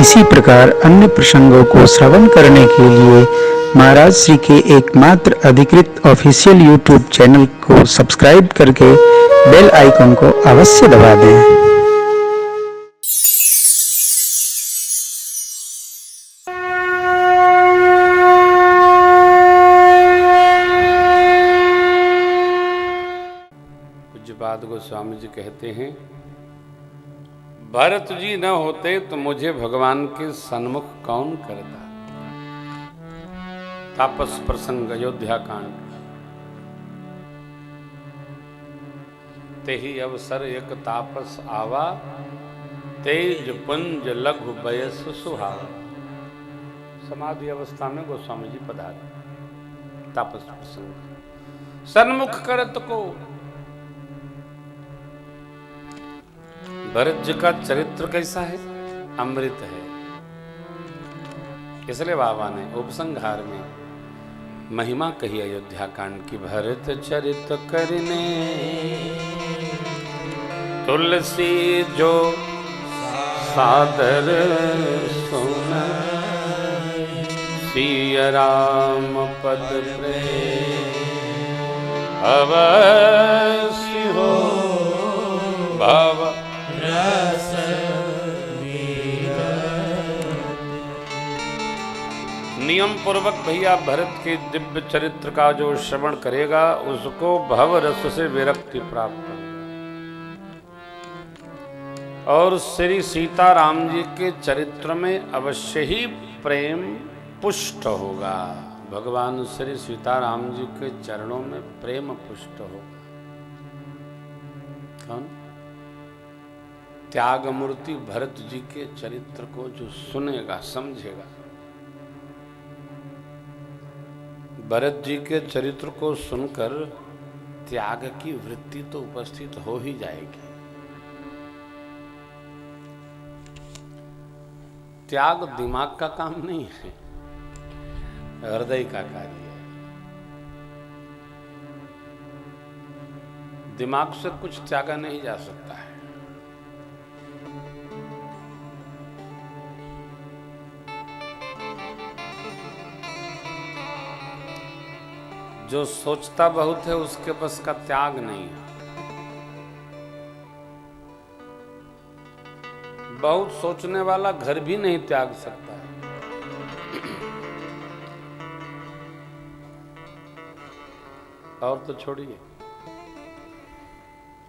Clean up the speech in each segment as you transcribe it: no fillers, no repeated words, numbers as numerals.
इसी प्रकार अन्य प्रसंगों को श्रवण करने के लिए महाराज श्री के एकमात्र अधिकृत ऑफिशियल यूट्यूब चैनल को सब्सक्राइब करके बेल आइकन को अवश्य दबा दें। पूज्यपाद गोस्वामी जी कहते हैं, भरत जी न होते तो मुझे भगवान के सन्मुख कौन करता। तापस प्रसंग अयोध्या कांड। तेहि अवसर एक तापस आवा, तेज पुंज लघु बयस सुहावा। समाधि अवस्था में गोस्वामी जी पधारे। तापस प्रसंग। सन्मुख करत को भरत जी का चरित्र कैसा है? अमृत है। इसलिए बाबा ने उपसंहार में महिमा कही अयोध्या कांड की। भरत चरित करने तुलसी जो सादर सुन, सिया राम पद प्रेम अवश्य हो भाव रस। नियम पूर्वक भैया भरत के दिव्य चरित्र का जो श्रवण करेगा उसको भव रस से विरक्ति प्राप्त होगी और श्री सीता राम जी के चरित्र में अवश्य ही प्रेम पुष्ट होगा। भगवान श्री सीता राम जी के चरणों में प्रेम पुष्ट होगा। कौन? त्याग मूर्ति भरत जी के चरित्र को जो सुनेगा समझेगा। भरत जी के चरित्र को सुनकर त्याग की वृत्ति तो उपस्थित हो ही जाएगी। त्याग दिमाग का काम नहीं है, हृदय का कार्य है। दिमाग से कुछ त्यागा नहीं जा सकता है। जो सोचता बहुत है उसके बस का त्याग नहीं है। बहुत सोचने वाला घर भी नहीं त्याग सकता है। और तो छोड़िए,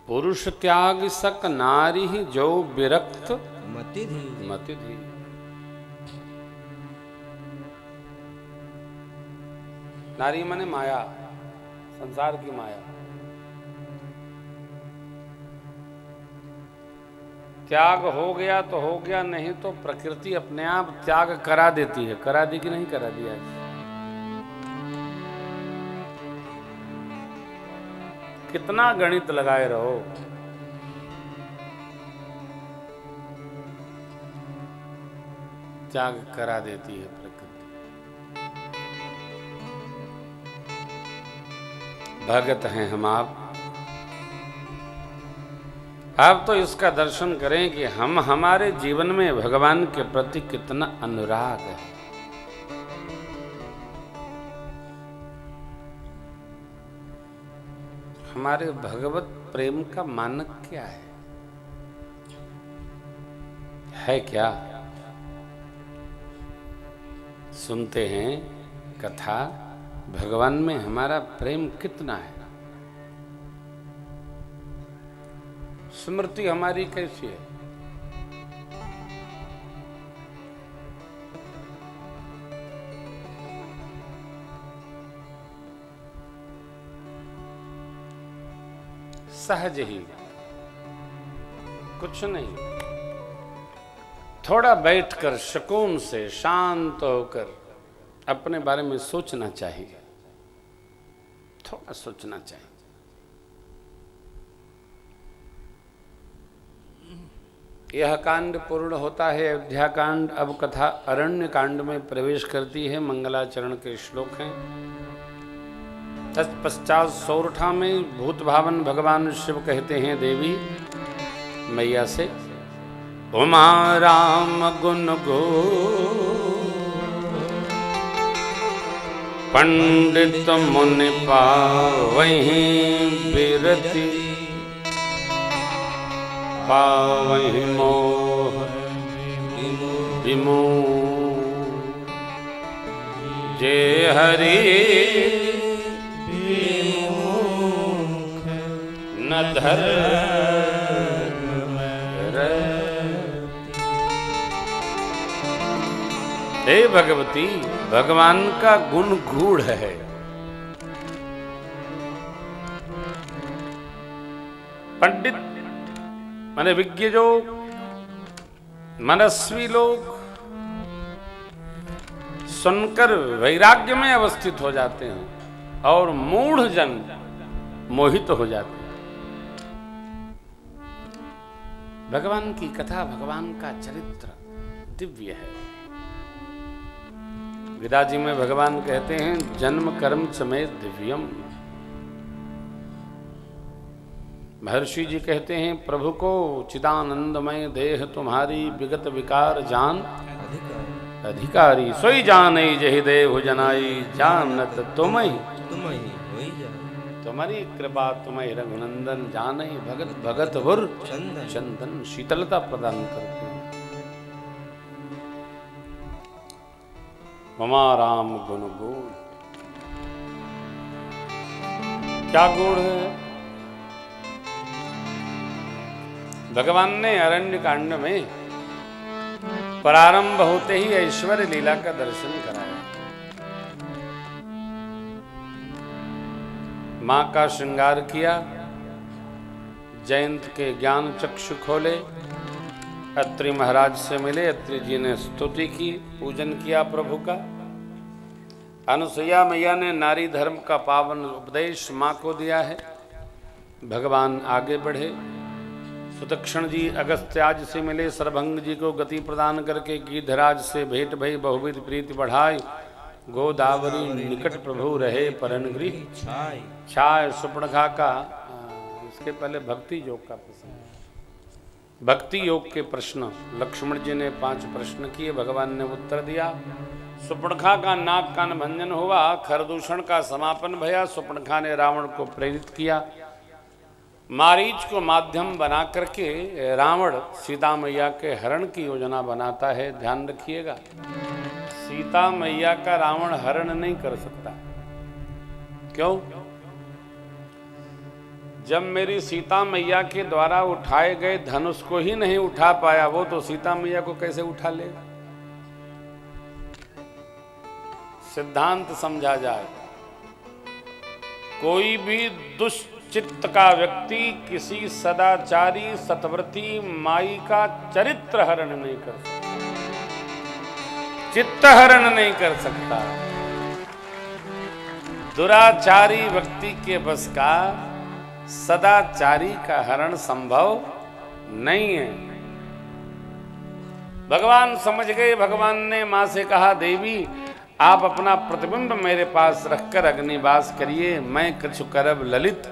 पुरुष त्याग सक नारी जो विरक्त मति धी। नारी माने माया, संसार की माया। त्याग हो गया तो हो गया, नहीं तो प्रकृति अपने आप त्याग करा देती है। करा दी कि नहीं करा दिया? कितना गणित लगाए रहो, त्याग करा देती है प्रकृति। भगत हैं हम आप तो इसका दर्शन करें कि हम हमारे जीवन में भगवान के प्रति कितना अनुराग है। हमारे भगवत प्रेम का मानक क्या है क्या? सुनते हैं कथा, भगवान में हमारा प्रेम कितना है? स्मृति हमारी कैसी है? सहज ही, कुछ नहीं। थोड़ा बैठकर सुकून से शांत होकर अपने बारे में सोचना चाहिए। थोड़ा सोचना चाहिए। यह कांड पूर्ण होता है अयोध्या कांड। अब कथा अरण्य कांड में प्रवेश करती है। मंगलाचरण के श्लोक हैं। तत्पश्चात सौरठा में भूत भावन भगवान शिव कहते हैं देवी मैया से, उमा राम गुण गो पंडित मुनि पावहीं बिरति पावहीं मोह विमोह जे हरि न धर हे भगवती, भगवान का गुण गूढ़ है। पंडित माने विज्ञ जो मनस्वी लोग सुनकर वैराग्य में अवस्थित हो जाते हैं और मूढ़ जन मोहित हो जाते हैं। भगवान की कथा, भगवान का चरित्र दिव्य है। गीता जी में भगवान कहते हैं जन्म कर्म समेत दिव्यम। महर्षि जी कहते हैं प्रभु को चिदानंदमय देह तुम्हारी विगत विकार जान अधिकारी, सोई जाने जहि देव जनाई जानत तुम्हें तुम्हारी कृपा तुम्हें रघुनंदन जाने भगत भगत हुर चंदन शीतलता प्रदान करते हैं। ममा राम गुण गुण, क्या गुण है? भगवान ने अरण्य कांड में प्रारंभ होते ही ऐश्वर्य लीला का दर्शन कराया। मां का श्रृंगार किया, जयंत के ज्ञान चक्षु खोले, अत्रि महाराज से मिले, अत्रि जी ने स्तुति की, पूजन किया प्रभु का। अनुसुईया मैया ने नारी धर्म का पावन उपदेश मां को दिया है। भगवान आगे बढ़े। सुदक्षिण जी अगस्त्याज से मिले, सरभंग जी को गति प्रदान करके गिरिधराज से भेंट भई, बहुविध प्रीति बढ़ाई। गोदावरी निकट प्रभु रहे, परन गृह छाय। सुपर्णखा का इसके पहले भक्ति योग का प्रसंग, भक्ति योग के प्रश्न लक्ष्मण जी ने 5 प्रश्न किए, भगवान ने उत्तर दिया। सुपर्णखा का नाक कान भंजन हुआ, खरदूषण का समापन भया। सुपर्णखा ने रावण को प्रेरित किया। मारीच को माध्यम बना करके रावण सीता मैया के हरण की योजना बनाता है। ध्यान रखिएगा, सीता मैया का रावण हरण नहीं कर सकता। क्यों? जब मेरी सीता मैया के द्वारा उठाए गए धनुष को ही नहीं उठा पाया वो, तो सीता मैया को कैसे उठा लेगा? सिद्धांत समझा जाए, कोई भी दुष्चित्त का व्यक्ति किसी सदाचारी सतव्रती माई का चरित्र हरण नहीं कर सकता, चित्त हरण नहीं कर सकता। दुराचारी व्यक्ति के बस का सदाचारी का हरण संभव नहीं है। भगवान समझ गए। भगवान ने मां से कहा, देवी आप अपना प्रतिबिंब मेरे पास रखकर अग्निवास करिए, मैं कछु करब ललित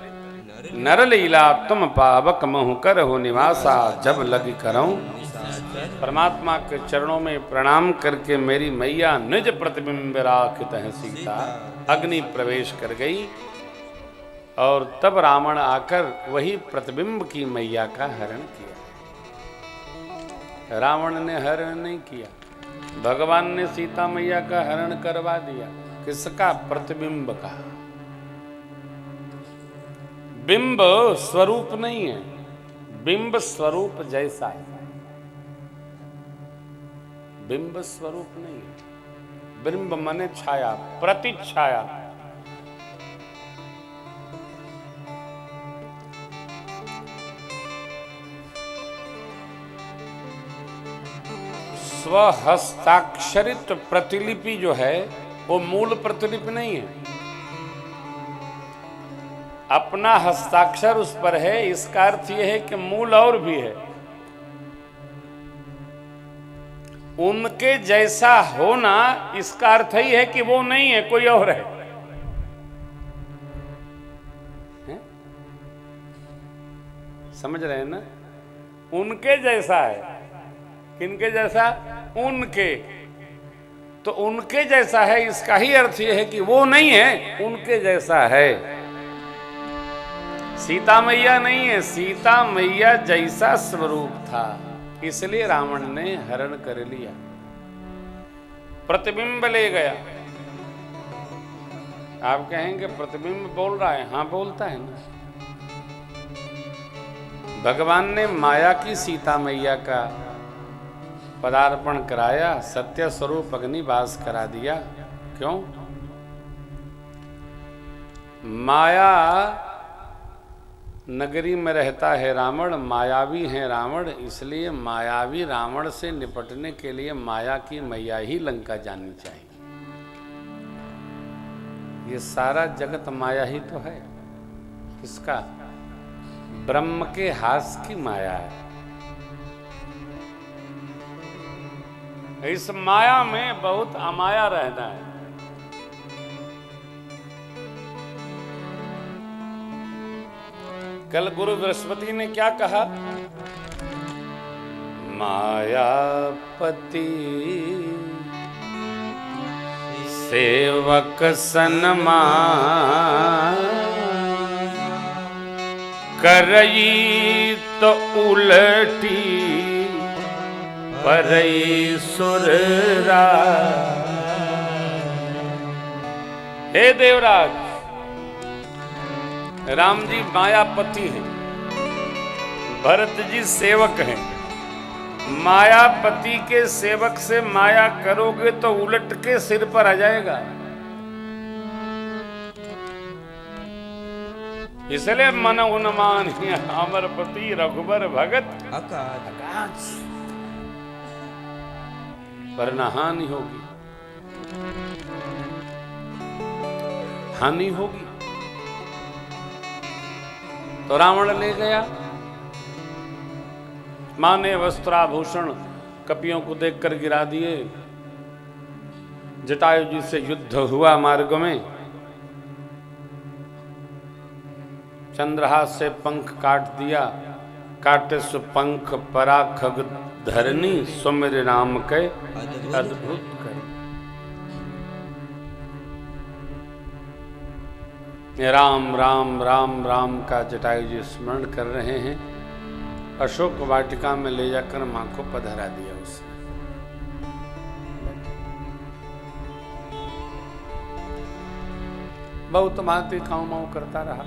नर लीला, तुम पावक महु कर हो निवासा, जब लगी करऊं। परमात्मा के चरणों में प्रणाम करके मेरी मैया निज प्रतिबिंब राखित है सीता अग्नि प्रवेश कर गई, और तब रावण आकर वही प्रतिबिंब की मैया का हरण किया। रावण ने हरण नहीं किया, भगवान ने सीता मैया का हरण करवा दिया। किसका? प्रतिबिंब का। बिंब स्वरूप नहीं है, बिंब स्वरूप जैसा है, बिंब स्वरूप नहीं है। बिंब माने छाया, प्रतिछाया। स्वहस्ताक्षरित प्रतिलिपि जो है वो मूल प्रतिलिपि नहीं है। अपना हस्ताक्षर उस पर है, इसका अर्थ यह है कि मूल और भी है। उनके जैसा होना इसका अर्थ ही है कि वो नहीं है, कोई और है। समझ रहे हैं ना? उनके जैसा है, किनके जैसा? उनके। तो उनके जैसा है, इसका ही अर्थ यह है कि वो नहीं है, उनके जैसा है। सीता मैया नहीं है, सीता मैया जैसा स्वरूप था, इसलिए रावण ने हरण कर लिया, प्रतिबिंब ले गया। आप कहेंगे प्रतिबिंब बोल रहा है, हाँ बोलता है ना। भगवान ने माया की सीता मैया का पदार्पण कराया, सत्य स्वरूप अग्निवास करा दिया। क्यों? माया नगरी में रहता है रावण, मायावी है रावण, इसलिए मायावी रावण से निपटने के लिए माया की मैया ही लंका जानी चाहिए। ये सारा जगत माया ही तो है। किसका? ब्रह्म के हास की माया है। इस माया में बहुत अमाया रहना है। कल गुरु बृहस्पति ने क्या कहा? मायापति सेवक सन्मान, करई तो उलटी परई सुररा। हे देवराज, राम जी मायापति हैं, भरत जी सेवक हैं। मायापति के सेवक से माया करोगे तो उलट के सिर पर आ जाएगा। इसलिए मन उन्मान अमरपति रघुबर भगत अकाज, पर न हानि होगी, हानि होगी। तो रावण ले गया, माने वस्त्राभूषण कपियों को देखकर गिरा दिए। जटायु जी से युद्ध हुआ मार्ग में, चंद्रहास से पंख काट दिया। काटे सु पंख पराखग धरनी, सुमिर राम के अद्भुत कर। राम राम राम राम का जटायु जी स्मरण कर रहे हैं। अशोक वाटिका में ले जाकर मां को पधरा दिया उसने। बहुत भांति काऊ माऊ करता रहा।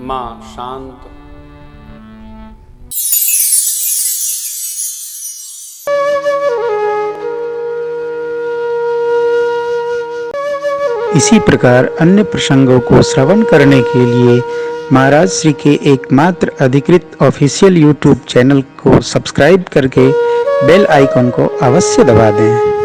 मां शांत। इसी प्रकार अन्य प्रसंगों को श्रवण करने के लिए महाराज श्री के एकमात्र अधिकृत ऑफिशियल यूट्यूब चैनल को सब्सक्राइब करके बेल आइकन को अवश्य दबा दें।